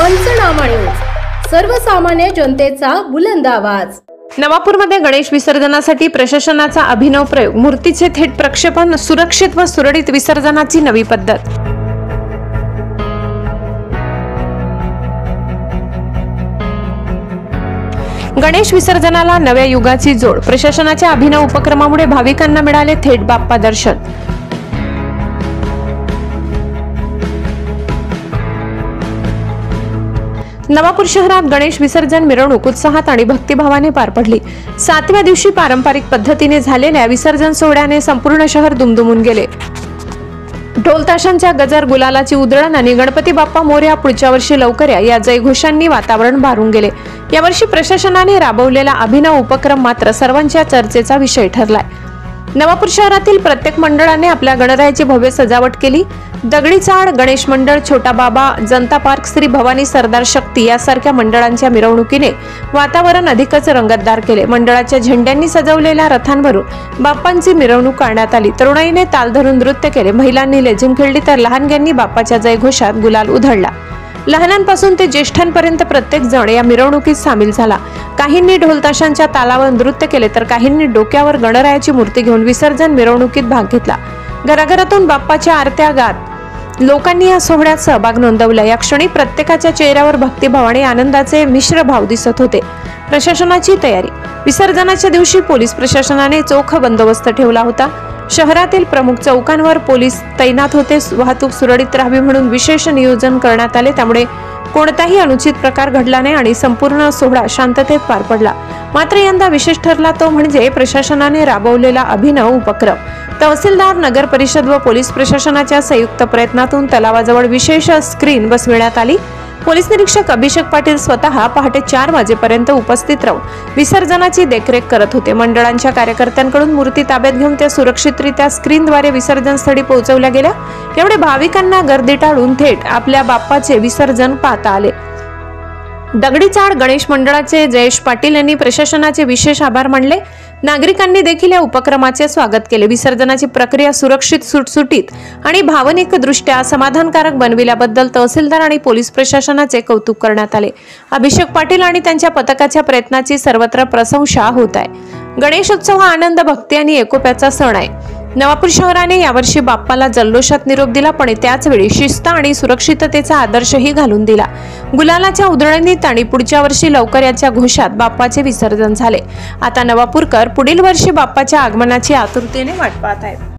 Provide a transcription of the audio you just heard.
पंचनामा न्यूज, सर्वसामान्य जनतेचा बुलंद आवाज। नवापूरमध्ये गणेश विसर्जनासाठी प्रशासनाचा अभिनव प्रयोग, मूर्तीचे थेट प्रक्षेपण, सुरक्षित व सुरळीत विसर्जनाची नवी पद्धत। गणेश विसर्जनाला नव्या युगाची जोड, प्रशासनाच्या अभिनव उपक्रमामुळे भाविकांना मिळाले थेट बाप्पा दर्शन। नवापूर शहरात गणेश विसर्जन मिरवणूक उत्साहात आणि भक्तिभावाने पार पडली। 7व्या दिवशी पारंपरिक पद्धतीने झालेल्या विसर्जन सोहळ्याने संपूर्ण शहर दुमदुमून गेले। ढोल ताशांच्या गजर, गुलालाची उधळण आणि गणपती बाप्पा मोरया पुढच्या वर्षी लवकर या जयघोषांनी वातावरण भारून गेले। यावर्षी प्रशासनाने राबवलेला अभिनव उपक्रम मात्र सर्वांच्या चर्चेचा विषय ठरलाय। नवापूर शहरातील प्रत्येक मंडळाने आपल्या गणरायाची भव्य सजावट केली। दगडी चाळ गणेश मंडळ, छोटा बाबा, जनता पार्क, श्री भवानी, सरदार शक्ती यासारख्या मंडळांच्या मिरवणुकीने वातावरण अधिकच रंगतदार केले। मंडळाच्या झेंड्यांनी सजवलेल्या रथांवरून बाप्पांची मिरवणूक काढण्यात आली। तरुणाईने ताल धरून नृत्य केले, महिलांनी लेझिम खेळली तर लहानग्यांनी बाप्पाच्या जयघोषात गुलाल उधळला। लहानांपासून ते ज्येष्ठांपर्यंत प्रत्येक जण या मिरवणुकीत सामील झाला। काहींनी ढोलताशांच्या तालावर नृत्य केले तर काहींनी डोक्यावर गणरायाची मूर्ती घेऊन विसर्जन मिरवणुकीत भाग घेतला। घराघरातून बाप्पाच्या आरत्या गात लोकांनी या सोहळ्यात सहभाग नोंदवला। या क्षणी प्रत्येकाच्या चेहऱ्यावर भक्तिभाव आणि आनंदाचे मिश्र भाव दिसत होते। प्रशासनाची तयारी, विसर्जनाच्या दिवशी पोलीस प्रशासनाने चोख बंदोबस्त ठेवला होता। शहरातील प्रमुख चौकांवर पोलीस तैनात होते। वाहतूक सुरळीत राहावी म्हणून विशेष नियोजन करण्यात आले, त्यामुळे कोणताही अनुचित प्रकार घडला नाही आणि संपूर्ण सोहळा शांततेत पार पडला। मात्र यंदा विशेष ठरला तो म्हणजे प्रशासनाने राबवलेला अभिनव उपक्रम। तहसीलदार, नगर परिषद व पोलीस प्रशासनाच्या संयुक्त प्रयत्नातून तलावाजवळ विशेष स्क्रीन बसविण्यात आली। पोलीस निरीक्षक अभिषेक पाटील स्वतः पहाटे 4 वाजेपर्यंत उपस्थित राहून विसर्जनाची देखरेख करत होते। मंडळांच्या कार्यकर्त्यांकडून मूर्ती ताब्यात घेऊन त्या सुरक्षितरित्या स्क्रीनद्वारे विसर्जन स्थळी पोहोचवल्या गेल्या। यामुळे भाविकांना गर्दी टाळून थेट आपल्या बाप्पाचे विसर्जन पाहता आले। दगडी चाळ गणेश मंडळाचे जयेश पाटील यांनी प्रशासनाचे विशेष आभार मानले। नागरिकांनी देखील या उपक्रमाचे स्वागत केले। विसर्जनाची प्रक्रिया सुरक्षित, सुटसुटीत आणि भावनिक दृष्ट्या समाधानकारक बनविल्याबद्दल तहसीलदार आणि पोलीस प्रशासनाचे कौतुक करण्यात आले। अभिषेक पाटील आणि त्यांच्या पथकाच्या प्रयत्नाची सर्वत्र प्रशंसा होत आहे। गणेशोत्सव हा आनंद, भक्ती आणि एकोप्याचा सण आहे। नवापूर शहराने यावर्षी बाप्पाला जल्लोषात निरोप दिला, पण त्याच वेळी शिस्त आणि सुरक्षिततेचा आदर्शही घालून दिला। गुलालाच्या उधळणीत आणि पुढच्या वर्षी लवकर याच्या घोषात बाप्पाचे विसर्जन झाले। आता नवापूरकर पुढील वर्षी बाप्पाच्या आगमनाची आतुरतेने वाट पाहत आहेत।